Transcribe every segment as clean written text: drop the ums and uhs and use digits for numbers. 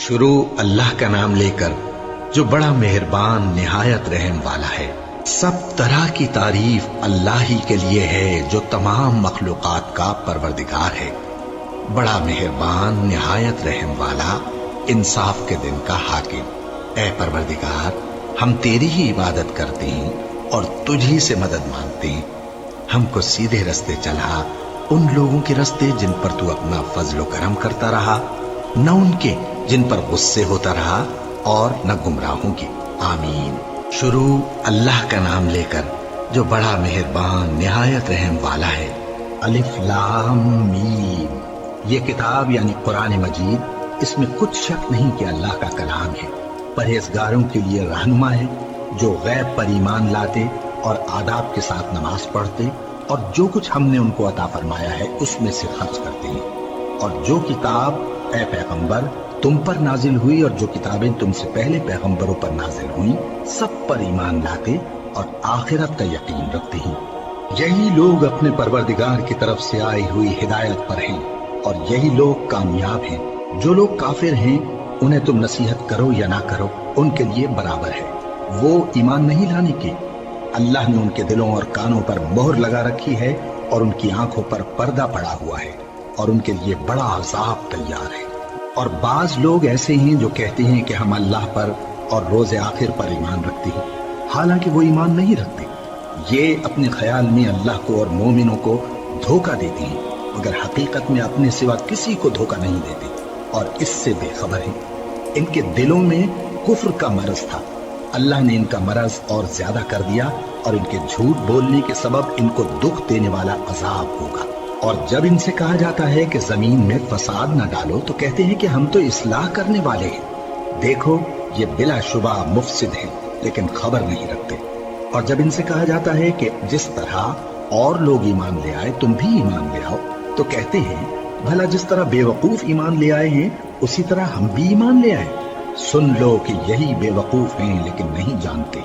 شروع اللہ کا نام لے کر جو بڑا مہربان نہایت رحم والا ہے۔ سب طرح کی تعریف اللہ ہی کے لیے ہے جو تمام مخلوقات کا پروردگار ہے، بڑا مہربان نہایت رحم والا، انصاف کے دن کا حاکم۔ اے پروردگار، ہم تیری ہی عبادت کرتے ہیں اور تجھ ہی سے مدد مانگتے ہیں۔ ہم کو سیدھے رستے چلا، ان لوگوں کے رستے جن پر تو اپنا فضل و کرم کرتا رہا، نہ ان کے جن پر غصے ہوتا رہا، اور نہ گمراہوں کے۔ آمین۔ شروع اللہ کا نام لے کر جو بڑا مہربان نہایت رحم والا ہے۔ الف لام میم۔ یہ کتاب یعنی قرآن مجید، اس میں کچھ شک نہیں کہ اللہ کا کلام ہے، پرہیزگاروں کے لیے رہنما ہے، جو غیب پر ایمان لاتے اور آداب کے ساتھ نماز پڑھتے اور جو کچھ ہم نے ان کو عطا فرمایا ہے اس میں سے خرچ کرتے ہیں، اور جو کتاب اے پیغمبر تم پر نازل ہوئی اور جو کتابیں تم سے پہلے پیغمبروں پر نازل ہوئیں سب پر ایمان لاتے اور آخرت کا یقین رکھتے ہیں۔ یہی لوگ اپنے پروردگار کی طرف سے آئی ہوئی ہدایت پر ہیں اور یہی لوگ کامیاب ہیں۔ جو لوگ کافر ہیں انہیں تم نصیحت کرو یا نہ کرو ان کے لیے برابر ہے، وہ ایمان نہیں لانے کے۔ اللہ نے ان کے دلوں اور کانوں پر مہر لگا رکھی ہے اور ان کی آنکھوں پر پردہ پڑا ہوا ہے اور ان کے لیے بڑا عذاب تیار ہے۔ اور بعض لوگ ایسے ہیں جو کہتے ہیں کہ ہم اللہ پر اور روز آخر پر ایمان رکھتے ہیں، حالانکہ وہ ایمان نہیں رکھتے۔ یہ اپنے خیال میں اللہ کو اور مومنوں کو دھوکہ دیتے ہیں، مگر حقیقت میں اپنے سوا کسی کو دھوکہ نہیں دیتے اور اس سے بے خبر ہیں۔ ان کے دلوں میں کفر کا مرض تھا، اللہ نے ان کا مرض اور زیادہ کر دیا اور ان کے جھوٹ بولنے کے سبب ان کو دکھ دینے والا عذاب ہوگا۔ اور جب ان سے کہا جاتا ہے کہ زمین میں فساد نہ ڈالو تو کہتے ہیں کہ ہم تو اصلاح کرنے والے ہیں۔ دیکھو یہ بلا شبہ مفسد ہیں لیکن خبر نہیں رکھتے۔ اور جب ان سے کہا جاتا ہے کہ جس طرح اور لوگ ایمان لے آئے تم بھی ایمان لے آؤ تو کہتے ہیں بھلا جس طرح بے وقوف ایمان لے آئے ہیں اسی طرح ہم بھی ایمان لے آئے۔ سن لو کہ یہی بے وقوف ہیں لیکن نہیں جانتے۔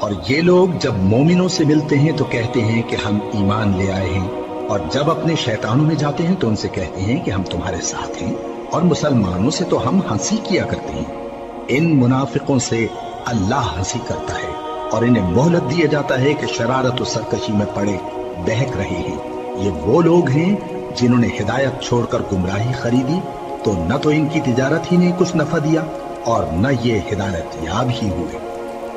اور یہ لوگ جب مومنوں سے ملتے ہیں تو کہتے ہیں کہ ہم ایمان لے آئے ہیں، اور جب اپنے شیطانوں میں جاتے ہیں تو ان سے کہتے ہیں کہ ہم تمہارے ساتھ ہیں، اور مسلمانوں سے تو ہم ہنسی کیا کرتے ہیں۔ ان منافقوں سے اللہ ہنسی کرتا ہے اور انہیں مہلت دیا جاتا ہے کہ شرارت و سرکشی میں پڑے بہک رہے ہیں۔ یہ وہ لوگ ہیں جنہوں نے ہدایت چھوڑ کر گمراہی خریدی، تو نہ تو ان کی تجارت ہی نے کچھ نفع دیا اور نہ یہ ہدایت یاب ہی ہوئے۔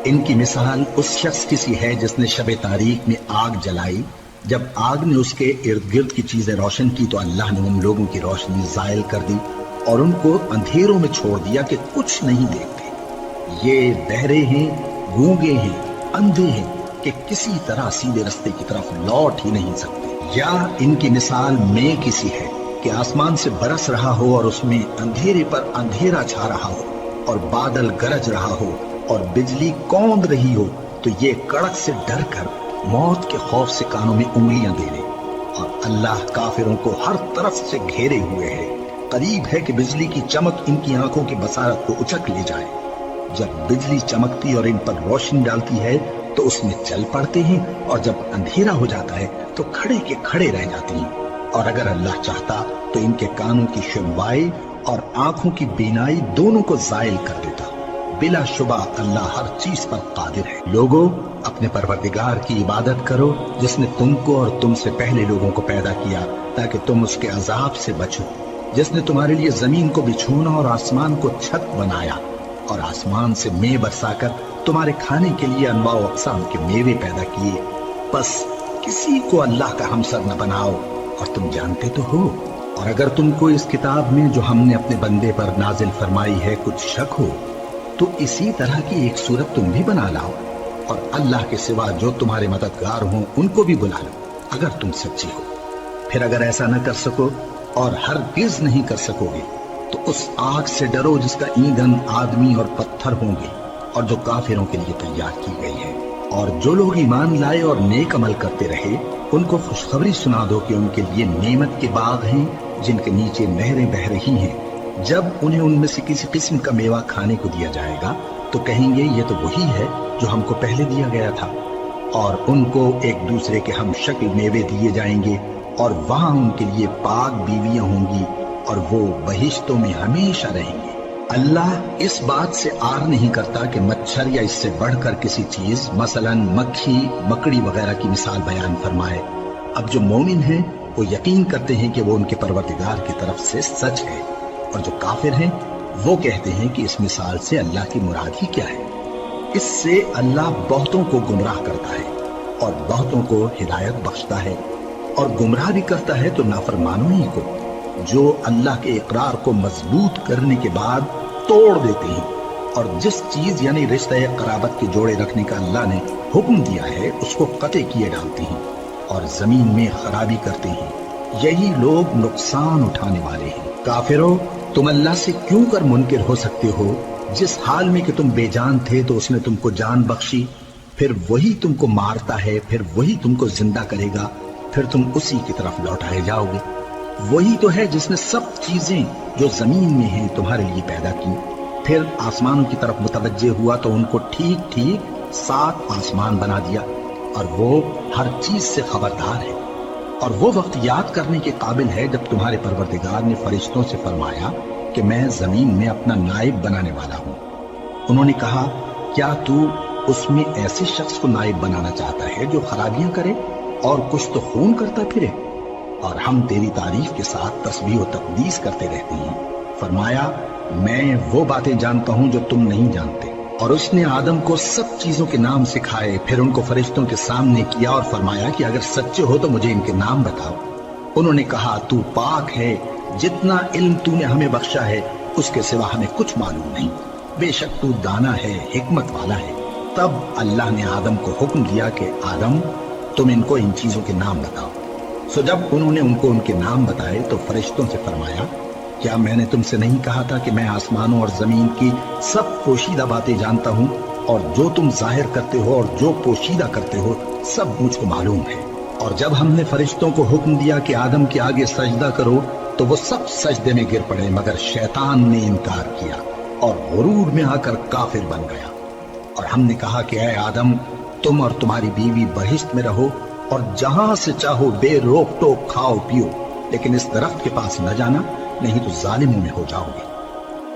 ان کی مثال اس شخص کی سی ہے جس نے شب تاریک میں آگ جلائی، جب آگ نے اس کے ارد گرد کی چیزیں روشن کی تو اللہ نے ان لوگوں کی روشنی زائل کر دی اور ان کو اندھیروں میں چھوڑ دیا کہ کچھ نہیں دیکھتے۔ یہ بہرے ہیں، گونگے ہیں، اندھے ہیں کہ کسی طرح سیدھے رستے کی طرف لوٹ ہی نہیں سکتے۔ یا ان کی مثال میں کسی ہے کہ آسمان سے برس رہا ہو اور اس میں اندھیرے پر اندھیرا چھا رہا ہو اور بادل گرج رہا ہو اور بجلی کوند رہی ہو، تو یہ کڑک سے ڈر کر موت کے خوف سے کانوں میں انگلیاں دے لے۔ اور اللہ کافروں کو ہر طرف سے گھیرے ہوئے ہے، قریب ہے کہ بجلی کی چمک ان کی آنکھوں کی بصارت کو اچک لے جائے۔ جب بجلی چمکتی اور ان پر روشنی ڈالتی ہے تو اس میں چل پڑتے ہیں، اور جب اندھیرا ہو جاتا ہے تو کھڑے کے کھڑے رہ جاتے ہیں۔ اور اگر اللہ چاہتا تو ان کے کانوں کی سنوائی اور آنکھوں کی بینائی دونوں کو زائل کر دیتا۔ بلا شبہ اللہ ہر چیز پر قادر ہے۔ لوگوں، اپنے پروردگار کی عبادت کرو جس نے تم کو اور تم سے پہلے لوگوں کو پیدا کیا تاکہ تم اس کے عذاب سے بچو، جس نے تمہارے لیے زمین کو بچھونا اور آسمان کو چھت بنایا، اور آسمان سے مے برسا کر تمہارے کھانے کے لیے انواع و اقسام کے میوے پیدا کیے۔ بس کسی کو اللہ کا ہمسر نہ بناؤ، اور تم جانتے تو ہو۔ اور اگر تم کو اس کتاب میں جو ہم نے اپنے بندے پر نازل فرمائی ہے کچھ شک ہو تو اسی طرح کی ایک صورت تم بھی بنا لاؤ، اور اللہ کے سوا جو تمہارے مددگار ہوں ان کو بھی بلا لو اگر تم سچے ہو۔ پھر اگر ایسا نہ کر سکو اور ہرگز نہیں کر سکو گے تو اس آگ سے ڈرو جس کا ایندھن آدمی اور پتھر ہوں گے اور جو کافروں کے لیے تیار کی گئی ہے۔ اور جو لوگ ایمان لائے اور نیک عمل کرتے رہے ان کو خوشخبری سنا دو کہ ان کے لیے نعمت کے باغ ہیں جن کے نیچے نہریں بہہ رہی ہیں۔ جب انہیں ان میں سے کسی قسم کا میوہ کھانے کو دیا جائے گا تو کہیں گے یہ تو وہی ہے جو ہم کو پہلے دیا گیا تھا، اور ان کو ایک دوسرے کے ہم شکل میوے دیے جائیں گے، اور وہاں ان کے لیے پاک بیویاں ہوں گی اور وہ بہشتوں میں ہمیشہ رہیں گے۔ اللہ اس بات سے آر نہیں کرتا کہ مچھر یا اس سے بڑھ کر کسی چیز مثلاً مکھی مکڑی وغیرہ کی مثال بیان فرمائے۔ اب جو مومن ہیں وہ یقین کرتے ہیں کہ وہ ان کے پروردگار کی طرف سے سچ ہے، اور جو کافر ہیں وہ کہتے ہیں کہ اس مثال سے اللہ کی مراد ہی کیا ہے۔ اس سے اللہ بہتوں کو گمراہ کرتا ہے اور بہتوں کو ہدایت بخشتا ہے، اور گمراہ بھی کرتا ہے تو نافرمانوں ہی کو، جو اللہ کے اقرار کو مضبوط کرنے کے بعد توڑ دیتے ہیں، اور جس چیز یعنی رشتہ قرابت کے جوڑے رکھنے کا اللہ نے حکم دیا ہے اس کو قطع کیے ڈالتے ہیں اور زمین میں خرابی کرتے ہیں۔ یہی لوگ نقصان اٹھانے والے ہیں۔ کافروں، تم اللہ سے کیوں کر منکر ہو سکتے ہو؟ جس حال میں کہ تم بے جان تھے تو اس نے تم کو جان بخشی، پھر وہی تم کو مارتا ہے، پھر وہی تم کو زندہ کرے گا، پھر تم اسی کی طرف لوٹائے جاؤ گے۔ وہی تو ہے جس نے سب چیزیں جو زمین میں ہیں تمہارے لیے پیدا کی، پھر آسمانوں کی طرف متوجہ ہوا تو ان کو ٹھیک ٹھیک 7 آسمان بنا دیا، اور وہ ہر چیز سے خبردار ہے۔ اور وہ وقت یاد کرنے کے قابل ہے جب تمہارے پروردگار نے فرشتوں سے فرمایا کہ میں زمین میں اپنا نائب بنانے والا ہوں۔ انہوں نے کہا، کیا تو اس میں ایسے شخص کو نائب بنانا چاہتا ہے جو خرابیاں کرے اور کچھ تو خون کرتا پھرے؟ اور ہم تیری تعریف کے ساتھ تسبیح و تقدیس کرتے رہتے ہیں۔ فرمایا، میں وہ باتیں جانتا ہوں جو تم نہیں جانتے۔ اور اس نے آدم کو سب چیزوں کے نام سکھائے، پھر ان کو فرشتوں کے سامنے کیا اور فرمایا کہ اگر سچے ہو تو مجھے ان کے نام بتاؤ۔ انہوں نے کہا، تو پاک ہے، جتنا علم تو نے ہمیں بخشا ہے اس کے سوا ہمیں کچھ معلوم نہیں، بے شک تو دانا ہے، حکمت والا ہے۔ تب اللہ نے آدم کو حکم دیا کہ آدم، تم ان کو ان چیزوں کے نام بتاؤ۔ سو جب انہوں نے ان کو ان کے نام بتائے تو فرشتوں سے فرمایا، کیا میں نے تم سے نہیں کہا تھا کہ میں آسمانوں اور زمین کی سب پوشیدہ باتیں جانتا ہوں، اور جو تم ظاہر کرتے ہو اور جو پوشیدہ کرتے ہو سب مجھ کو معلوم ہے۔ اور جب ہم نے فرشتوں کو حکم دیا کہ آدم کے آگے سجدہ کرو تو وہ سب سجدے میں گر پڑے، مگر شیطان نے انکار کیا اور غرور میں آ کر کافر بن گیا۔ اور ہم نے کہا کہ اے آدم، تم اور تمہاری بیوی بہشت میں رہو اور جہاں سے چاہو بے روک ٹوک کھاؤ پیو، لیکن اس درخت کے پاس نہ جانا، نہیں تو ظالموں میں ہو جاؤ گے۔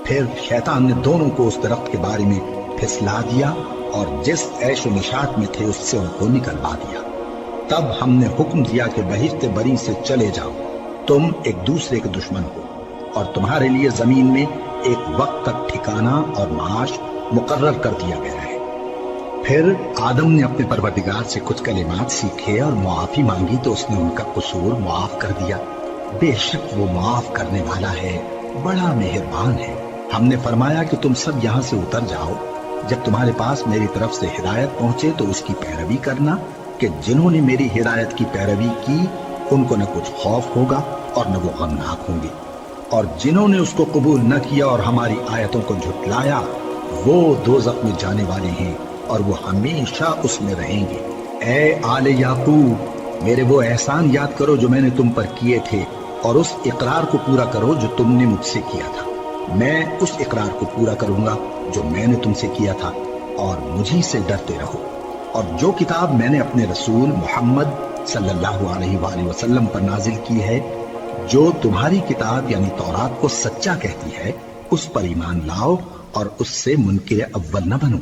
پھر شیطان نے دونوں کو اس درخت کے بارے میں پھسلا دیا اور جس عیش و نشاط میں تھے اس سے ان کو نکلوا دیا۔ تب ہم نے حکم دیا کہ بہشت بری سے چلے جاؤ، تم ایک دوسرے کے دشمن ہو، اور تمہارے لیے زمین میں ایک وقت تک ٹھکانہ اور معاش مقرر کر دیا گیا ہے۔ پھر آدم نے اپنے پروردگار سے کچھ کلمات سیکھے اور معافی مانگی تو اس نے ان کا قصور معاف کر دیا۔ بے شک وہ معاف کرنے والا ہے، بڑا مہربان ہے۔ ہم نے فرمایا کہ تم سب یہاں سے اتر جاؤ، جب تمہارے پاس میری طرف سے ہدایت پہنچے تو اس کی پیروی کرنا، کہ جنہوں نے میری ہدایت کی پیروی کی ان کو نہ کچھ خوف ہوگا اور نہ وہ غمناک ہوں گے، اور جنہوں نے اس کو قبول نہ کیا اور ہماری آیتوں کو جھٹلایا وہ دوزخ میں جانے والے ہیں اور وہ ہمیشہ اس میں رہیں گے۔ اے آل یعقوب، میرے وہ احسان یاد کرو جو میں نے تم پر کیے تھے، اور اس اقرار کو پورا کرو جو تم نے مجھ سے کیا تھا۔ میں اس اقرار کو پورا کروں گا جو میں نے تم سے کیا تھا، اور مجھی سے ڈرتے رہو۔ اور جو کتاب میں نے اپنے رسول محمد صلی اللہ علیہ وآلہ وسلم پر نازل کی ہے، جو تمہاری کتاب یعنی تورات کو سچا کہتی ہے، اس پر ایمان لاؤ اور اس سے منکر اول نہ بنو،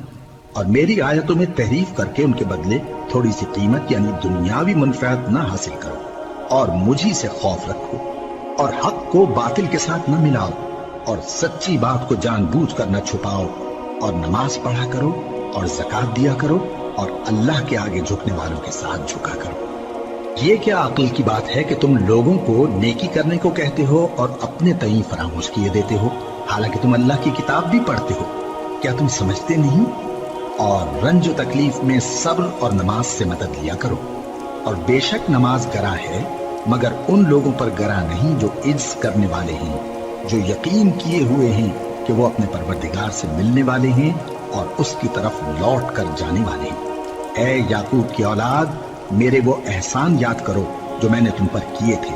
اور میری آیتوں میں تحریف کر کے ان کے بدلے تھوڑی سی قیمت یعنی دنیاوی منفعت نہ حاصل کرو، اور مجھی سے خوف رکھو، اور حق کو باطل کے ساتھ نہ ملاؤ، اور سچی بات کو جان بوجھ کر نہ چھپاؤ، اور نماز پڑھا کرو اور زکوٰۃ دیا کرو، اور اللہ کے آگے جھکنے والوں کے ساتھ جھکا کرو۔ یہ کیا عقل کی بات ہے کہ تم لوگوں کو نیکی کرنے کو کہتے ہو اور اپنے تئیں فراموش کیے دیتے ہو، حالانکہ تم اللہ کی کتاب بھی پڑھتے ہو؟ کیا تم سمجھتے نہیں؟ اور رنج و تکلیف میں صبر اور نماز سے مدد لیا کرو، اور بے شک نماز گراں ہے، مگر ان لوگوں پر گراں نہیں جو عجز کرنے والے ہیں، جو یقین کیے ہوئے ہیں کہ وہ اپنے پروردگار سے ملنے والے ہیں اور اس کی طرف لوٹ کر جانے والے ہیں۔ اے یعقوب کی اولاد، میرے وہ احسان یاد کرو جو میں نے تم پر کیے تھے،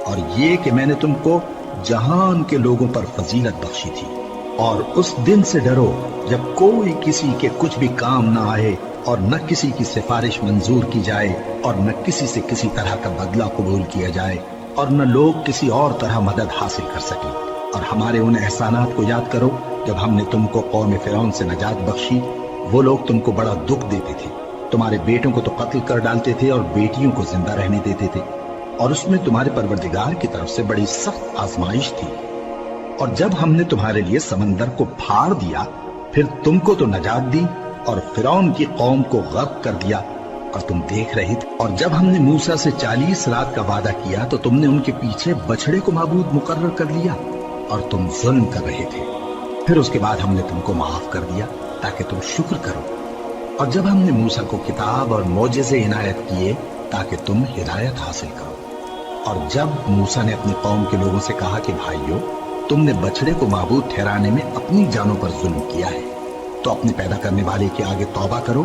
اور یہ کہ میں نے تم کو جہان کے لوگوں پر فضیلت بخشی تھی۔ اور اس دن سے ڈرو جب کوئی کسی کے کچھ بھی کام نہ آئے، اور نہ کسی کی سفارش منظور کی جائے، اور نہ کسی سے کسی طرح کا بدلہ قبول کیا جائے، اور نہ لوگ کسی اور طرح مدد حاصل کر سکیں۔ اور ہمارے ان احسانات کو یاد کرو جب ہم نے تم کو قوم فرعون سے نجات بخشی۔ وہ لوگ تم کو بڑا دکھ دیتے تھے، تمہارے بیٹوں کو تو قتل کر ڈالتے تھے اور بیٹیوں کو زندہ رہنے دیتے تھے، اور اس میں تمہارے پروردگار کی طرف سے بڑی سخت آزمائش تھی۔ اور جب ہم نے تمہارے لیے سمندر کو پھاڑ دیا، پھر تم کو تو نجات دی اور فرعون کی قوم کو غرق کر دیا، اور تم دیکھ رہے تھے۔ اور جب ہم نے موسیٰ سے 40 رات کا وعدہ کیا تو تم نے ان کے پیچھے بچڑے کو معبود مقرر کر لیا اور تم ظلم کر رہے تھے۔ پھر اس کے بعد ہم نے تم کو معاف کر دیا تاکہ تم شکر کرو۔ اور جب ہم نے موسیٰ کو کتاب اور معجزے عنایت کیے تاکہ تم ہدایت حاصل کرو۔ اور جب موسیٰ نے اپنی قوم کے لوگوں سے کہا کہ بھائیو، تم نے بچڑے کو معبود ٹھہرانے میں اپنی جانوں پر ظلم کیا ہے، تو اپنے پیدا کرنے والے کے آگے توبہ کرو،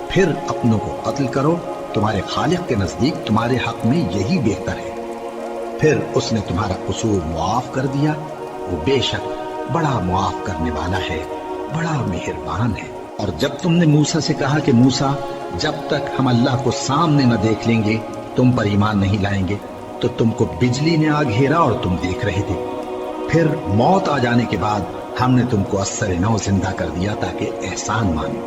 پھر اپنوں کو قتل کرو، تمہارے خالق کے نزدیک تمہارے حق میں یہی بہتر ہے۔ پھر اس نے تمہارا قصور معاف کر دیا، وہ بے شک بڑا معاف کرنے والا ہے، بڑا مہربان ہے۔ اور جب تم نے موسیٰ سے کہا کہ موسیٰ، جب تک ہم اللہ کو سامنے نہ دیکھ لیں گے تم پر ایمان نہیں لائیں گے، تو تم کو بجلی نے آ گھیرا اور تم دیکھ رہے تھے۔ پھر موت آ جانے کے بعد ہم نے تم کو اثر نو زندہ کر دیا تاکہ احسان مانو۔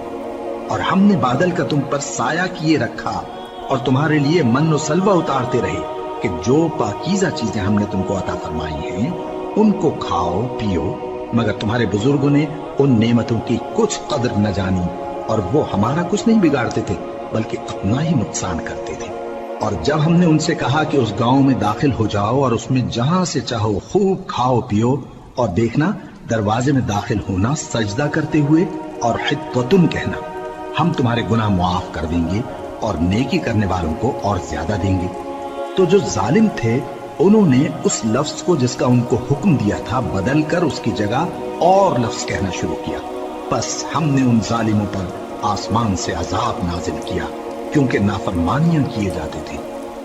اور ہم نے بادل کا تم پر سایہ کیے رکھا اور تمہارے لیے من و سلوہ اتارتے رہے کہ جو پاکیزہ چیزیں ہم نے تم کو عطا فرمائی ہیں ان کو کھاؤ پیو، مگر تمہارے بزرگوں نے ان نعمتوں کی کچھ قدر نہ جانی، اور وہ ہمارا کچھ نہیں بگاڑتے تھے بلکہ اپنا ہی نقصان کرتے تھے۔ اور جب ہم نے ان سے کہا کہ اس گاؤں میں داخل ہو جاؤ اور اس میں جہاں سے چاہو خوب کھاؤ پیو، اور دیکھنا دروازے میں داخل ہونا سجدہ کرتے ہوئے اور حطتن کہنا، ہم تمہارے گناہ معاف کر دیں گے اور نیکی کرنے والوں کو اور زیادہ دیں گے۔ تو جو ظالم تھے انہوں نے اس لفظ کو جس کا ان کو حکم دیا تھا بدل کر اس کی جگہ اور لفظ کہنا شروع کیا، بس ہم نے ان ظالموں پر آسمان سے عذاب نازل کیا کیونکہ نافرمانیاں کیے جاتے تھے۔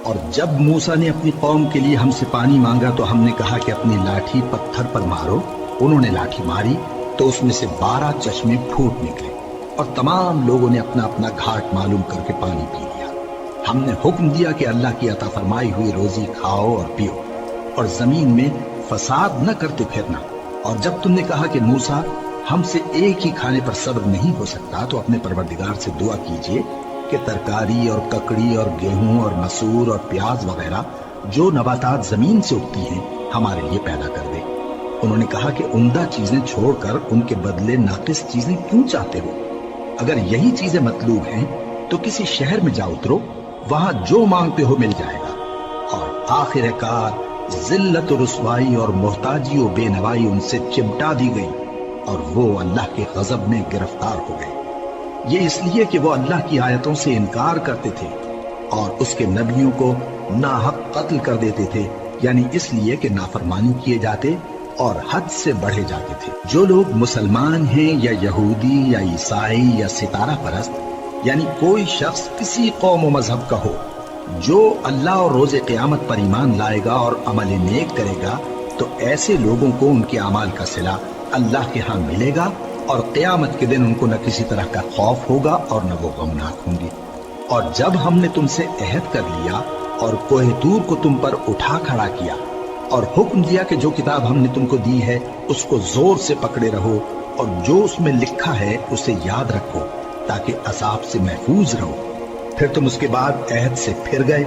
اور جب موسیٰ نے اپنی قوم کے لیے ہم سے پانی مانگا تو ہم نے کہا کہ اپنی لاٹھی پتھر پر مارو۔ انہوں نے لاٹھی ماری تو اس میں سے 12 چشمے پھوٹ نکلے، اور تمام لوگوں نے اپنا اپنا گھاٹ معلوم کر کے پانی پی لیا۔ ہم نے حکم دیا کہ اللہ کی عطا فرمائی ہوئی روزی کھاؤ اور پیو، اور زمین میں فساد نہ کرتے پھرنا۔ اور جب تم نے کہا کہ موسیٰ، ہم سے ایک ہی کھانے پر صبر نہیں ہو سکتا، تو اپنے پروردگار سے دعا کیجئے کہ ترکاری اور ککڑی اور گیہوں اور مسور اور پیاز وغیرہ جو نباتات زمین سے اگتی ہیں ہمارے لیے پیدا کر دے۔ انہوں نے کہا کہ عمدہ چیزیں چھوڑ کر ان کے بدلے ناقص چیزیں کیوں چاہتے ہو؟ اگر یہی چیزیں مطلوب ہیں تو کسی شہر میں جا اترو، وہاں جو مانگتے ہو مل جائے گا۔ اور آخر کار ذلت و رسوائی اور محتاجی و بے نوائی ان سے چمٹا دی گئی، اور وہ اللہ کے غضب میں گرفتار ہو گئے۔ یہ اس لیے کہ وہ اللہ کی آیتوں سے انکار کرتے تھے اور اس کے نبیوں کو ناحق قتل کر دیتے تھے، یعنی اس لیے کہ نافرمانی کیے جاتے اور حد سے بڑھے جاتے تھے۔ جو لوگ مسلمان ہیں یا یہودی یا عیسائی یا ستارہ پرست، یعنی کوئی شخص کسی قوم و مذہب کا ہو، جو اللہ اور روز قیامت پر ایمان لائے گا اور عمل نیک کرے گا، تو ایسے لوگوں کو ان کے اعمال کا صلہ اللہ کے ہاں ملے گا، اور قیامت کے دن ان کو نہ کسی طرح کا خوف ہوگا اور نہ وہ غمناک ہوں گے۔ اور جب ہم نے تم سے عہد کر لیا اور کوہ طور کو تم پر اٹھا کھڑا کیا اور حکم دیا کہ جو کتاب ہم نے تم کو دی ہے اس کو زور سے پکڑے رہو، اور جو اس میں لکھا ہے اسے یاد رکھو تاکہ عذاب سے محفوظ رہو، پھر تم اس کے بعد عہد سے پھر گئے،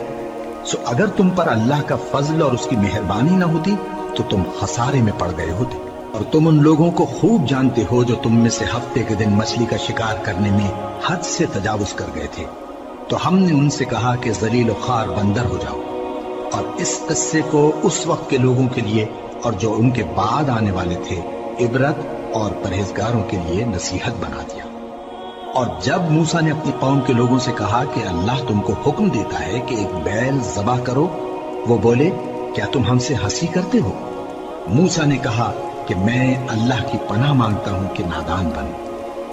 سو اگر تم پر اللہ کا فضل اور اس کی مہربانی نہ ہوتی تو تم خسارے میں پڑ گئے ہوتے۔ اور تم ان لوگوں کو خوب جانتے ہو جو تم میں سے ہفتے کے دن مچھلی کا شکار کرنے میں حد سے تجاوز کر گئے تھے، تو ہم نے ان سے کہا کہ ذلیل و خوار بندر ہو جاؤ، اور اس قصے کو اس وقت کے لوگوں کے لیے اور جو ان کے بعد آنے والے تھے عبرت اور پرہیزگاروں کے لیے نصیحت بنا دیا۔ اور جب موسیٰ نے اپنی قوم کے لوگوں سے کہا کہ اللہ تم کو حکم دیتا ہے کہ ایک بیل ذبح کرو، وہ بولے کیا تم ہم سے ہنسی کرتے ہو؟ موسیٰ نے کہا کہ میں اللہ کی پناہ مانگتا ہوں کہ نادان بنوں۔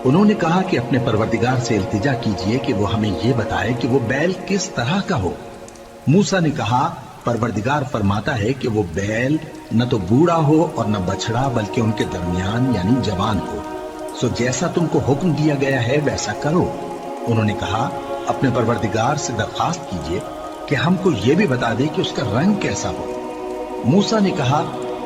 انہوں نے کہا کہ اپنے پروردگار سے التجا کیجئے کہ وہ ہمیں یہ بتائے کہ وہ بیل کس طرح کا ہو۔ موسیٰ نے کہا پروردگار فرماتا ہے کہ وہ بیل نہ تو بوڑھا ہو اور نہ بچڑا بلکہ ان کے درمیان یعنی جوان ہو، سو جیسا تم کو حکم دیا گیا ہے ویسا کرو۔ انہوں نے کہا اپنے پروردگار سے درخواست کیجئے کہ ہم کو یہ بھی بتا دے کہ اس کا رنگ کیسا ہو۔ موسیٰ نے کہا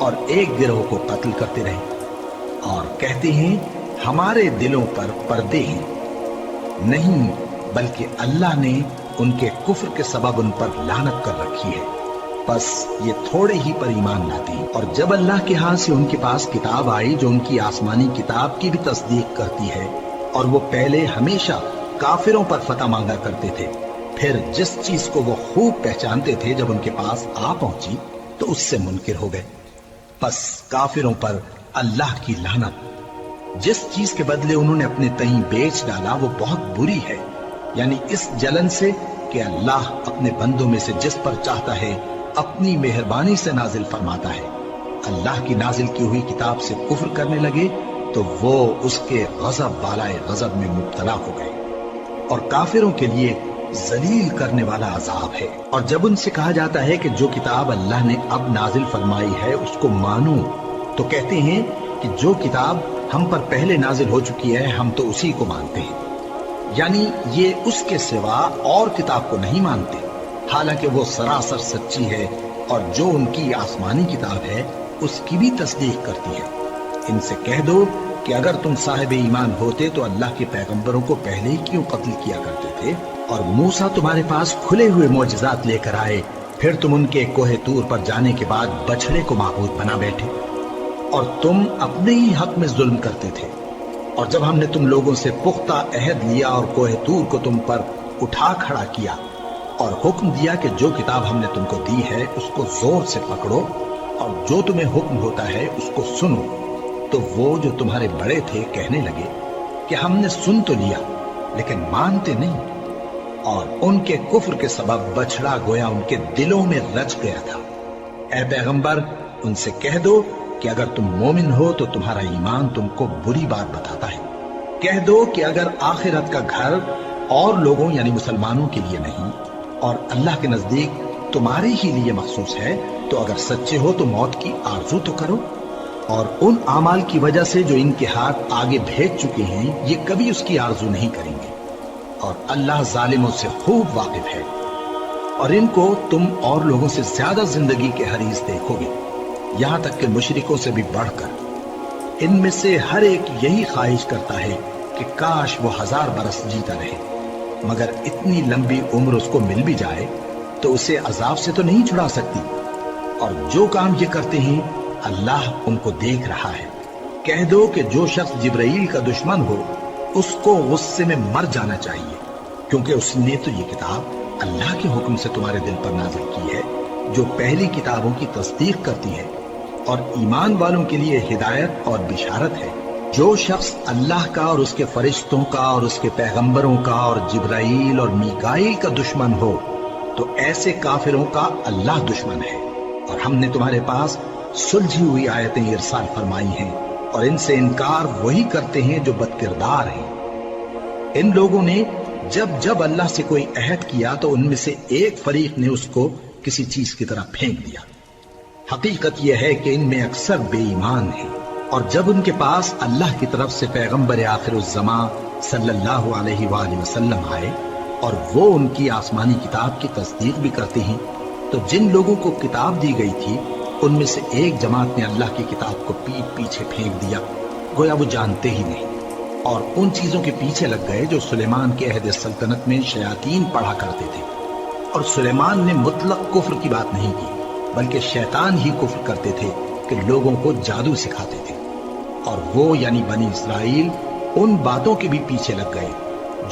اور ایک گروہ کو قتل کرتے رہے اور کہتے ہیں ہمارے دلوں پر پردے ہیں، نہیں بلکہ اللہ نے ان کے کفر کے سبب ان پر لعنت کر رکھی ہے، بس یہ تھوڑے ہی پر ایمان لاتے ہیں۔ اور جب اللہ کے ہاں سے ان کے پاس کتاب آئی جو ان کی آسمانی کتاب کی بھی تصدیق کرتی ہے، اور وہ پہلے ہمیشہ کافروں پر فتح مانگا کرتے تھے، پھر جس چیز کو وہ خوب پہچانتے تھے جب ان کے پاس آ پہنچی تو اس سے منکر ہو گئے، بس کافروں پر اللہ کی لعنت۔ جس چیز کے بدلے انہوں نے اپنے تئیں بیچ ڈالا وہ بہت بری ہے، یعنی اس جلن سے کہ اللہ اپنے بندوں میں سے جس پر چاہتا ہے اپنی مہربانی سے نازل فرماتا ہے۔ اللہ کی نازل کی ہوئی کتاب سے کفر کرنے لگے تو وہ اس کے غضب بالائے غضب میں مبتلا ہو گئے، اور کافروں کے لیے ذلیل کرنے والا عذاب ہے۔ اور جب ان سے کہا جاتا ہے کہ جو کتاب اللہ نے اب نازل فرمائی ہے اس کو مانو، تو کہتے ہیں کہ جو کتاب ہم پر پہلے نازل ہو چکی ہے ہم تو اسی کو مانتے ہیں، یعنی یہ اس کے سوا اور کتاب کو نہیں مانتے، حالانکہ وہ سراسر سچی ہے، اور جو ان کی آسمانی کتاب ہے اس کی بھی تصدیق کرتی ہے۔ ان سے کہہ دو کہ اگر تم صاحب ایمان ہوتے تو اللہ کے پیغمبروں کو پہلے ہی کیوں قتل کیا کرتے تھے؟ اور موسیٰ تمہارے پاس کھلے ہوئے معجزات لے کر آئے، پھر تم ان کے کوہ طور پر جانے کے بعد بچڑے کو معبود بنا بیٹھے، اور تم اپنے ہی حق میں ظلم کرتے تھے۔ اور جب ہم نے تم لوگوں سے پختہ عہد لیا اور کوہ طور کو تم پر اٹھا کھڑا کیا اور حکم دیا کہ جو کتاب ہم نے تم کو دی ہے اس کو زور سے پکڑو اور جو تمہیں حکم ہوتا ہے اس کو سنو، تو وہ جو تمہارے بڑے تھے کہنے لگے کہ ہم نے سن تو لیا لیکن مانتے نہیں، اور ان کے کفر کے سبب بچڑا گویا ان کے دلوں میں رچ گیا تھا۔ اے پیغمبر ان سے کہہ دو کہ اگر تم مومن ہو تو تمہارا ایمان تم کو بری بات بتاتا ہے۔ کہہ دو کہ اگر آخرت کا گھر اور لوگوں یعنی مسلمانوں کے لیے نہیں اور اللہ کے نزدیک تمہارے ہی لیے مخصوص ہے تو اگر سچے ہو تو موت کی آرزو تو کرو، اور ان اعمال کی وجہ سے جو ان کے ہاتھ آگے بھیج چکے ہیں یہ کبھی اس کی آرزو نہیں کریں گے، اور اللہ ظالموں سے خوب واقف ہے۔ اور ان کو تم اور لوگوں سے زیادہ زندگی کے حریص دیکھو گے، یہاں تک کہ مشرکوں سے بھی بڑھ کر۔ ان میں سے ہر ایک یہی خواہش کرتا ہے کہ کاش وہ 1000 برس جیتا رہے، مگر اتنی لمبی عمر اس کو مل بھی جائے تو اسے عذاب سے تو نہیں چھڑا سکتی، اور جو کام یہ کرتے ہیں اللہ ان کو دیکھ رہا ہے۔ کہہ دو کہ جو شخص جبرائیل کا دشمن ہو اس کو غصے میں مر جانا چاہیے، کیونکہ اس نے تو یہ کتاب اللہ کے حکم سے تمہارے دل پر نازل کی ہے جو پہلی کتابوں کی تصدیق کرتی ہے اور ایمان والوں کے لیے ہدایت اور بشارت ہے۔ جو شخص اللہ کا اور اس کے فرشتوں کا اور اس کے پیغمبروں کا اور جبرائیل اور میکائیل کا دشمن ہو تو ایسے کافروں کا اللہ دشمن ہے۔ اور ہم نے تمہارے پاس سلجھی ہوئی آیتیں ارسال فرمائی ہیں، اور ان سے انکار وہی کرتے ہیں جو بد کردار ہیں۔ ان لوگوں نے جب اللہ سے کوئی عہد کیا تو ان میں سے ایک فریق نے اس کو کسی چیز کی طرح پھینک دیا۔ حقیقت یہ ہے کہ ان میں اکثر بے ایمان ہیں، اور جب ان کے پاس اللہ کی طرف سے پیغمبر آخر الزمان صلی اللہ علیہ وآلہ وسلم آئے اور وہ ان کی آسمانی کتاب کی تصدیق بھی کرتے ہیں، تو جن لوگوں کو کتاب دی گئی تھی ان میں سے ایک جماعت نے اللہ کی کتاب کو پیٹ پیچھے پھینک دیا، گویا وہ جانتے ہی نہیں، اور ان چیزوں کے پیچھے لگ گئے جو سلیمان کے عہد سلطنت میں شیاطین پڑھا کرتے تھے۔ اور سلیمان نے مطلق کفر کی بات نہیں کی، بلکہ شیطان ہی کفر کرتے تھے کہ لوگوں کو جادو سکھاتے تھے، اور وہ یعنی بنی اسرائیل ان باتوں کے بھی پیچھے لگ گئے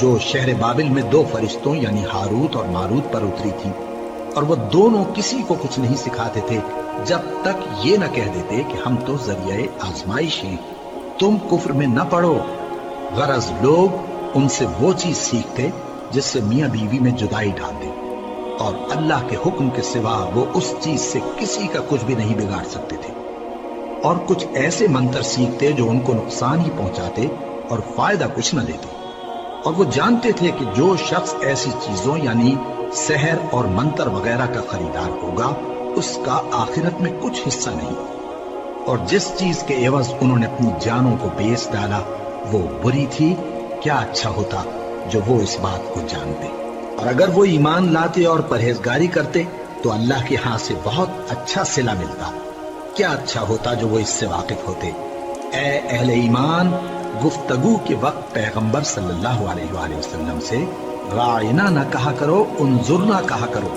جو شہر بابل میں 2 فرشتوں یعنی ہاروت اور ماروت پر اتری تھی، اور وہ دونوں کسی کو کچھ نہیں سکھاتے تھے جب تک یہ نہ کہہ دیتے کہ ہم تو ذریعہ آزمائش ہیں، تم کفر میں نہ پڑو۔ غرض لوگ ان سے وہ چیز سیکھتے جس سے میاں بیوی میں جدائی ڈال دے، اور اللہ کے حکم کے سوا وہ اس چیز سے کسی کا کچھ بھی نہیں بگاڑ سکتے تھے، اور کچھ ایسے منتر سیکھتے جو ان کو نقصان ہی پہنچاتے اور فائدہ کچھ نہ دیتے، اور وہ جانتے تھے کہ جو شخص ایسی چیزوں یعنی سحر اور منتر وغیرہ کا خریدار ہوگا اس کا آخرت میں کچھ حصہ نہیں، اور جس چیز کے عوض انہوں نے اپنی جانوں کو بیچ ڈالا وہ بری تھی، کیا اچھا ہوتا جو وہ اس بات کو جانتے۔ اور اگر وہ ایمان لاتے اور پرہیزگاری کرتے تو اللہ کے ہاں سے بہت اچھا صلہ ملتا، کیا اچھا ہوتا جو وہ اس سے واقف ہوتے۔ اے اہل ایمان، گفتگو کے وقت پیغمبر صلی اللہ علیہ وآلہ وسلم سے رائنا نہ کہا کرو، انظرنا کہا کرو،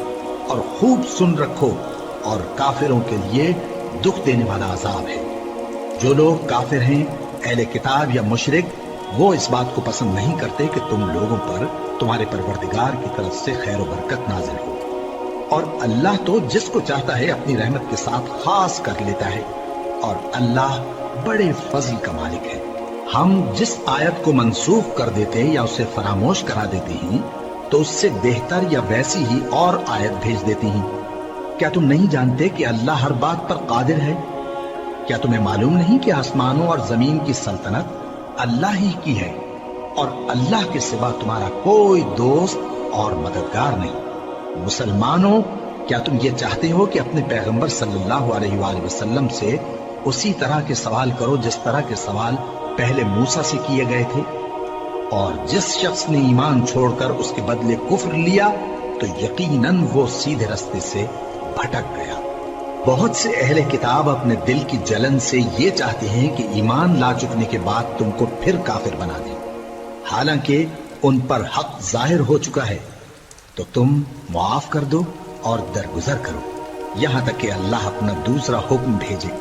اور خوب سن رکھو، اور کافروں کے لیے دکھ دینے والا عذاب ہے۔ جو لوگ کافر ہیں، اہل کتاب یا مشرک، وہ اس بات کو پسند نہیں کرتے کہ تم لوگوں پر تمہارے پروردگار کی طرف سے خیر و برکت نازل ہو، اور اللہ تو جس کو چاہتا ہے اپنی رحمت کے ساتھ خاص کر لیتا ہے، اور اللہ بڑے فضل کا مالک ہے۔ ہم جس آیت کو منسوخ کر دیتے یا اسے فراموش کرا دیتے ہیں تو اس سے بہتر یا ویسی ہی اور آیت بھیج دیتی ہیں۔ کیا تم نہیں جانتے کہ اللہ ہر بات پر قادر ہے؟ کیا تمہیں معلوم نہیں کہ آسمانوں اور زمین کی سلطنت اللہ ہی کی ہے، اور اللہ کے سوا تمہارا کوئی دوست اور مددگار نہیں؟ مسلمانوں، کیا تم یہ چاہتے ہو کہ اپنے پیغمبر صلی اللہ علیہ وآلہ وسلم سے اسی طرح کے سوال کرو جس طرح کے سوال پہلے موسیٰ سے کیے گئے تھے؟ اور جس شخص نے ایمان چھوڑ کر اس کے بدلے کفر لیا تو یقیناً وہ سیدھے رستے سے بھٹک گیا۔ بہت سے اہل کتاب اپنے دل کی جلن سے یہ چاہتے ہیں کہ ایمان لا چکنے کے بعد تم کو پھر کافر بنا دیں، حالانکہ ان پر حق ظاہر ہو چکا ہے۔ تو تم معاف کر دو اور درگزر کرو یہاں تک کہ اللہ اپنا دوسرا حکم بھیجے۔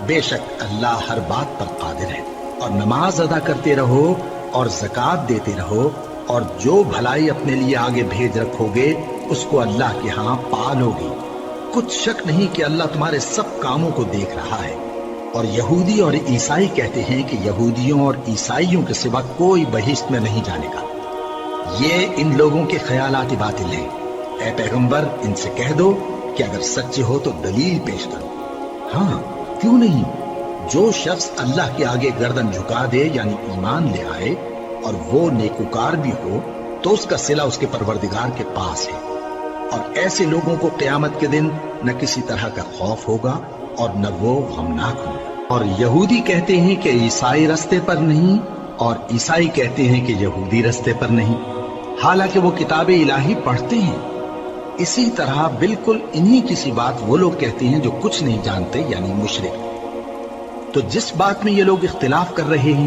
بے شک اللہ ہر بات پر قادر ہے۔ اور نماز ادا کرتے رہو اور زکوٰۃ دیتے رہو، اور جو بھلائی اپنے لیے آگے بھیج رکھو گے اس کو اللہ کے ہاں پالو گے۔ کچھ شک نہیں کہ اللہ تمہارے سب کاموں کو دیکھ رہا ہے۔ اور یہودی اور عیسائی کہتے ہیں کہ یہودیوں اور عیسائیوں کے سوا کوئی بہشت میں نہیں جانے گا۔ یہ ان لوگوں کے خیالات باطل ہیں۔ اے پیغمبر، ان سے کہہ دو کہ اگر سچے ہو تو دلیل پیش کرو۔ ہاں، کیوں نہیں؟ جو شخص اللہ کے آگے گردن جھکا دے، یعنی ایمان لے آئے، اور وہ نیکوکار بھی ہو، تو اس کا صلہ اس کے پروردگار کے پاس ہے۔ اور ایسے لوگوں کو قیامت کے دن نہ کسی طرح کا خوف ہوگا اور نہ وہ غمناک ہوں۔ اور یہودی کہتے ہیں کہ عیسائی رستے پر نہیں، اور عیسائی کہتے ہیں کہ یہودی رستے پر نہیں، حالانکہ وہ کتاب الہی پڑھتے ہیں۔ اسی طرح بالکل انہی کسی بات وہ لوگ کہتے ہیں جو کچھ نہیں جانتے، یعنی مشرک۔ تو جس بات میں یہ لوگ اختلاف کر رہے ہیں،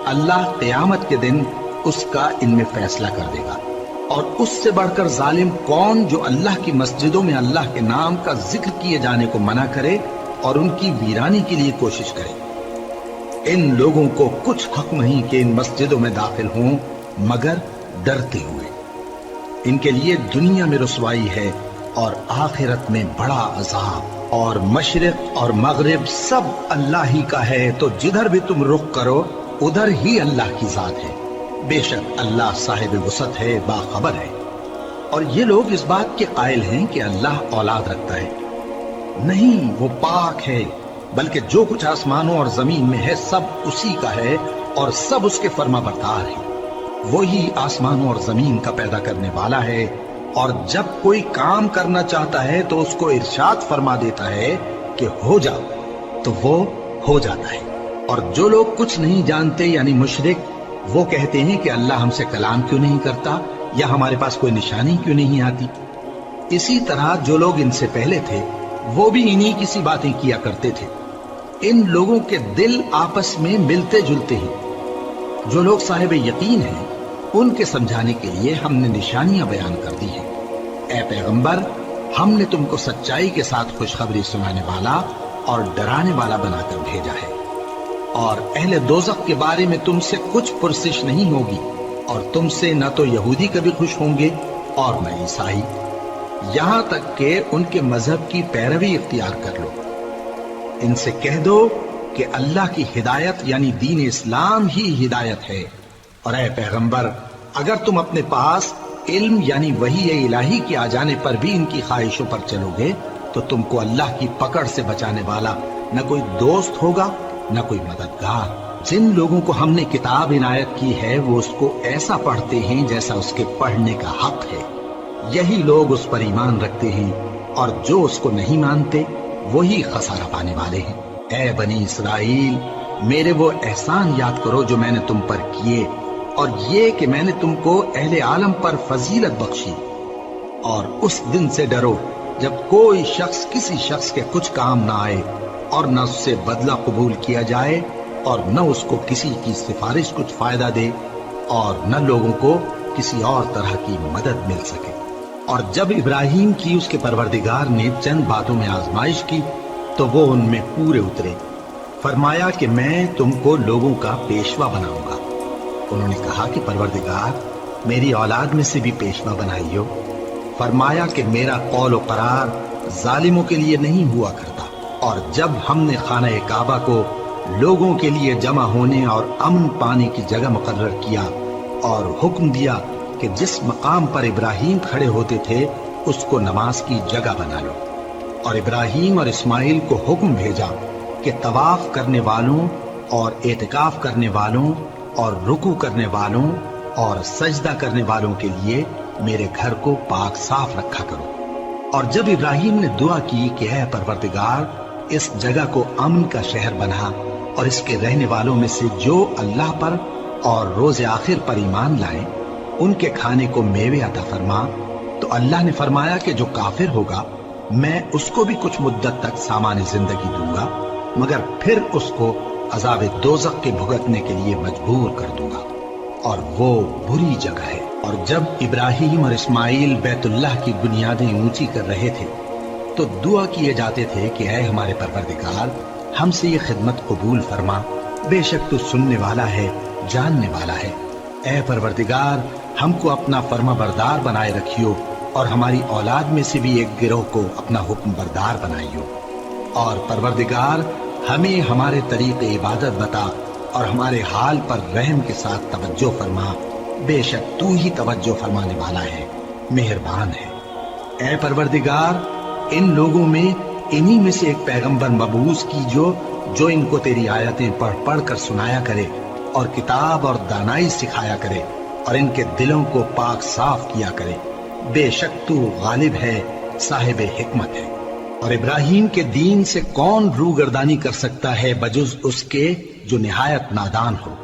اللہ قیامت کے دن اس کا ان میں فیصلہ کر دے گا۔ اور اس سے بڑھ کر ظالم کون جو اللہ کی مسجدوں میں اللہ کے نام کا ذکر کیے جانے کو منع کرے اور ان کی ویرانی کے لیے کوشش کرے۔ ان لوگوں کو کچھ حق نہیں کہ ان مسجدوں میں داخل ہوں مگر ڈرتے ہوئے۔ ان کے لیے دنیا میں رسوائی ہے اور آخرت میں بڑا عذاب۔ اور مشرق اور مغرب سب اللہ ہی کا ہے، تو جدھر بھی تم رخ کرو ادھر ہی اللہ کی ذات ہے۔ بے شک اللہ صاحب وسعت ہے، باخبر ہے۔ اور یہ لوگ اس بات کے قائل ہیں کہ اللہ اولاد رکھتا ہے۔ نہیں، وہ پاک ہے، بلکہ جو کچھ آسمانوں اور زمین میں ہے سب اسی کا ہے، اور سب اس کے فرما بردار ہیں۔ وہی آسمانوں اور زمین کا پیدا کرنے والا ہے، اور جب کوئی کام کرنا چاہتا ہے تو اس کو ارشاد فرما دیتا ہے کہ ہو جا، تو وہ ہو جاتا ہے۔ اور جو لوگ کچھ نہیں جانتے، یعنی مشرک، وہ کہتے ہیں کہ اللہ ہم سے کلام کیوں نہیں کرتا، یا ہمارے پاس کوئی نشانی کیوں نہیں آتی۔ اسی طرح جو لوگ ان سے پہلے تھے وہ بھی انہی کسی باتیں کیا کرتے تھے۔ ان لوگوں کے دل آپس میں ملتے جلتے ہیں۔ جو لوگ صاحب یقین ہیں ان کے سمجھانے کے لیے ہم نے نشانیاں بیان کر دی ہیں۔ اے پیغمبر، ہم نے تم کو سچائی کے ساتھ خوشخبری سنانے والا اور ڈرانے والا بنا کر بھیجا ہے۔ اور اہل دوزخ کے بارے میں تم سے کچھ پرسش نہیں ہوگی، اور تم سے نہ تو یہودی کبھی خوش ہوں گے اور نہ عیسائی، یہاں تک کہ ان کے مذہب کی پیروی اختیار کر لو۔ ان سے کہہ دو کہ اللہ کی ہدایت یعنی دین اسلام ہی ہدایت ہے۔ اور اے پیغمبر، اگر تم اپنے پاس علم یعنی وحی الہی کے آ جانے پر بھی ان کی خواہشوں پر چلو گے تو تم کو اللہ کی پکڑ سے بچانے والا نہ کوئی دوست ہوگا نہ کوئی مددگار۔ جن لوگوں کو ہم نے کتاب عنایت کی ہے وہ اس کو ایسا پڑھتے ہیں جیسا اس کے پڑھنے کا حق ہے، یہی لوگ اس پر ایمان رکھتے ہیں، اور جو اس کو نہیں مانتے وہی خسارہ پانے والے ہیں۔ اے بنی اسرائیل، میرے وہ احسان یاد کرو جو میں نے تم پر کیے، اور یہ کہ میں نے تم کو اہل عالم پر فضیلت بخشی۔ اور اس دن سے ڈرو جب کوئی شخص کسی شخص کے کچھ کام نہ آئے، اور نہ اس سے بدلہ قبول کیا جائے اور نہ اس کو کسی کی سفارش کچھ فائدہ دے اور نہ لوگوں کو کسی اور طرح کی مدد مل سکے۔ اور جب ابراہیم کی اس کے پروردگار نے چند باتوں میں آزمائش کی تو وہ ان میں پورے اترے۔ فرمایا کہ میں تم کو لوگوں کا پیشوا بناؤں گا۔ انہوں نے کہا کہ پروردگار میری اولاد میں سے بھی پیشوا بنائیو۔ فرمایا کہ میرا قول و قرار ظالموں کے لیے نہیں ہوا کرتا۔ اور جب ہم نے خانہ کعبہ کو لوگوں کے لیے جمع ہونے اور امن پانے کی جگہ مقرر کیا اور حکم دیا کہ جس مقام پر ابراہیم کھڑے ہوتے تھے اس کو نماز کی جگہ بنا لو، اور ابراہیم اور اسماعیل کو حکم بھیجا کہ طواف کرنے والوں اور اعتکاف کرنے والوں اور رکوع کرنے والوں اور سجدہ کرنے والوں کے لیے میرے گھر کو پاک صاف رکھا کرو۔ اور جب ابراہیم نے دعا کی کہ اے پروردگار اس جگہ کو امن کا شہر بنا اور اس کے رہنے والوں میں سے جو اللہ پر اور روز آخر پر ایمان لائیں ان کے کھانے کو میوے عطا فرما، تو اللہ نے فرمایا کہ جو کافر ہوگا میں اس کو بھی کچھ مدت تک سامان زندگی دوں گا، مگر پھر اس کو عذاب دوزخ کے بھگتنے کے لیے مجبور کر دوں گا، اور وہ بری جگہ ہے۔ اور جب ابراہیم اور اسماعیل بیت اللہ کی بنیادیں اونچی کر رہے تھے تو دعا کیے جاتے تھے کہ اے ہمارے پروردگار ہم سے یہ خدمت قبول فرما، بے شک تو سننے والا ہے، جاننے والا ہے۔ اے پروردگار ہم کو اپنا فرما بردار بنائے رکھیو اور ہماری اولاد میں سے بھی ایک گروہ کو اپنا حکم بردار بنائیو، اور پروردگار ہمیں ہمارے طریق عبادت بتا اور ہمارے حال پر رحم کے ساتھ توجہ فرما، بے شک تو ہی توجہ فرمانے والا ہے، مہربان ہے۔ اے پروردگار ان لوگوں میں انہی میں سے ایک پیغمبر مبعوث کیجو جو ان کو تیری آیتیں پڑھ پڑھ کر سنایا کرے اور کتاب اور دانائی سکھایا کرے اور ان کے دلوں کو پاک صاف کیا کرے، بے شک تو غالب ہے، صاحب حکمت ہے۔ اور ابراہیم کے دین سے کون روگردانی کر سکتا ہے بجز اس کے جو نہایت نادان ہو،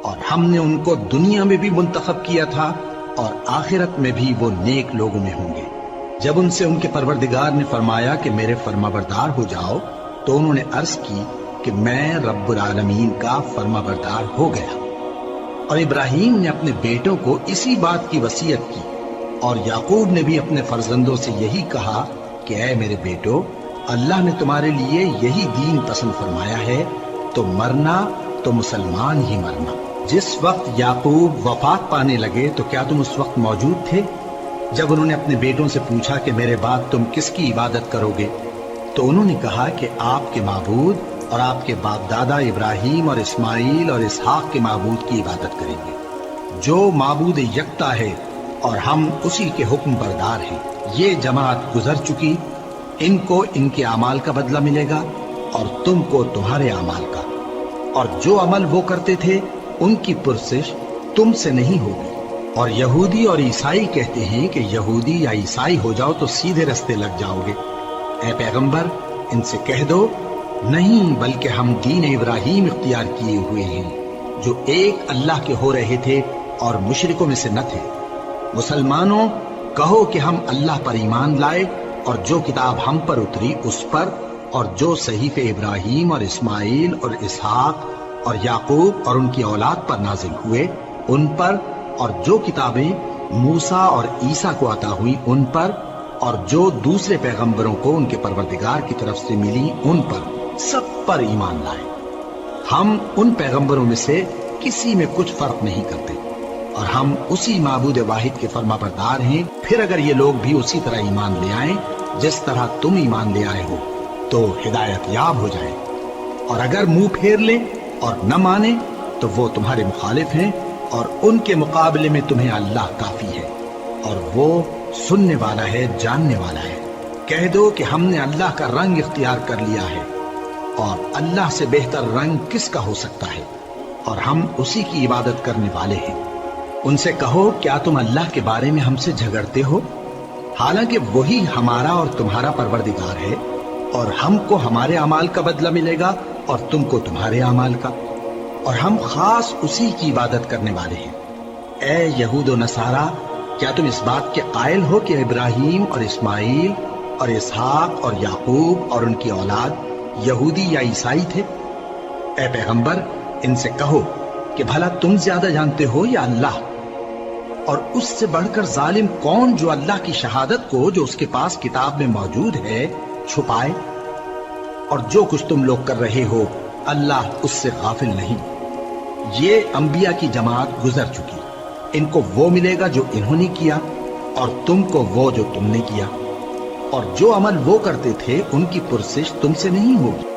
اور ہم نے ان کو دنیا میں بھی منتخب کیا تھا اور آخرت میں بھی وہ نیک لوگوں میں ہوں گے۔ جب ان سے ان کے پروردگار نے فرمایا کہ میرے فرما بردار ہو جاؤ تو انہوں نے عرض کی کہ میں رب العالمین کا فرما بردار ہو گیا۔ اور ابراہیم نے اپنے بیٹوں کو اسی بات کی وصیت کی، اور یعقوب نے بھی اپنے فرزندوں سے یہی کہا کہ اے میرے بیٹو، اللہ نے تمہارے لیے یہی دین پسند فرمایا ہے، تو مرنا تو مسلمان ہی مرنا۔ جس وقت یعقوب وفات پانے لگے تو کیا تم اس وقت موجود تھے جب انہوں نے اپنے بیٹوں سے پوچھا کہ میرے بعد تم کس کی عبادت کرو گے؟ تو انہوں نے کہا کہ آپ کے معبود اور آپ کے باپ دادا ابراہیم اور اسماعیل اور اسحاق کے معبود کی عبادت کریں گے، جو معبود یکتا ہے اور ہم اسی کے حکم بردار ہیں۔ یہ جماعت گزر چکی، ان کو ان کے اعمال کا بدلہ ملے گا اور تم کو تمہارے اعمال کا، اور جو عمل وہ کرتے تھے ان کی پرسش تم سے نہیں ہوگی۔ اور یہودی اور عیسائی کہتے ہیں کہ یہودی یا عیسائی ہو جاؤ تو سیدھے رستے لگ جاؤ گے۔ اے پیغمبر ان سے کہہ دو نہیں، بلکہ ہم دین ابراہیم اختیار کیے ہوئے ہیں جو ایک اللہ کے ہو رہے تھے اور مشرکوں میں سے نہ تھے۔ مسلمانوں کہو کہ ہم اللہ پر ایمان لائے اور جو کتاب ہم پر اتری اس پر، اور جو صحیفے ابراہیم اور اسماعیل اور اسحاق اور یعقوب اور ان کی اولاد پر نازل ہوئے ان پر، اور جو کتابیں موسیٰ اور عیسیٰ کو عطا ہوئی ان پر، اور جو دوسرے پیغمبروں کو ان کے پروردگار کی طرف سے ملی ان پر، سب پر ایمان لائے۔ ہم ان پیغمبروں میں سے کسی میں کچھ فرق نہیں کرتے، اور ہم اسی معبود واحد کے فرما بردار ہیں۔ پھر اگر یہ لوگ بھی اسی طرح ایمان لے آئیں جس طرح تم ایمان لے آئے ہو تو ہدایت یاب ہو جائیں، اور اگر منہ پھیر لیں اور نہ مانے تو وہ تمہارے مخالف ہیں، اور ان کے مقابلے میں تمہیں اللہ کافی ہے، اور وہ سننے والا ہے، جاننے والا ہے۔ کہہ دو کہ ہم نے اللہ کا رنگ اختیار کر لیا ہے، اور اللہ سے بہتر رنگ کس کا ہو سکتا ہے، اور ہم اسی کی عبادت کرنے والے ہیں۔ ان سے کہو کیا تم اللہ کے بارے میں ہم سے جھگڑتے ہو، حالانکہ وہی ہمارا اور تمہارا پروردگار ہے، اور ہم کو ہمارے اعمال کا بدلہ ملے گا اور تم کو تمہارے اعمال کا، اور ہم خاص اسی کی عبادت کرنے والے ہیں۔ اے یہود و نصارا، کیا تم اس بات کے قائل ہو کہ ابراہیم اور اسماعیل اور اسحاق اور یعقوب اور ان کی اولاد یہودی یا عیسائی تھے؟ اے پیغمبر ان سے کہو کہ بھلا تم زیادہ جانتے ہو یا اللہ؟ اور اس سے بڑھ کر ظالم کون جو اللہ کی شہادت کو جو اس کے پاس کتاب میں موجود ہے چھپائے؟ اور جو کچھ تم لوگ کر رہے ہو اللہ اس سے غافل نہیں۔ یہ انبیاء کی جماعت گزر چکی، ان کو وہ ملے گا جو انہوں نے کیا اور تم کو وہ جو تم نے کیا، اور جو عمل وہ کرتے تھے ان کی پرسش تم سے نہیں ہوگی۔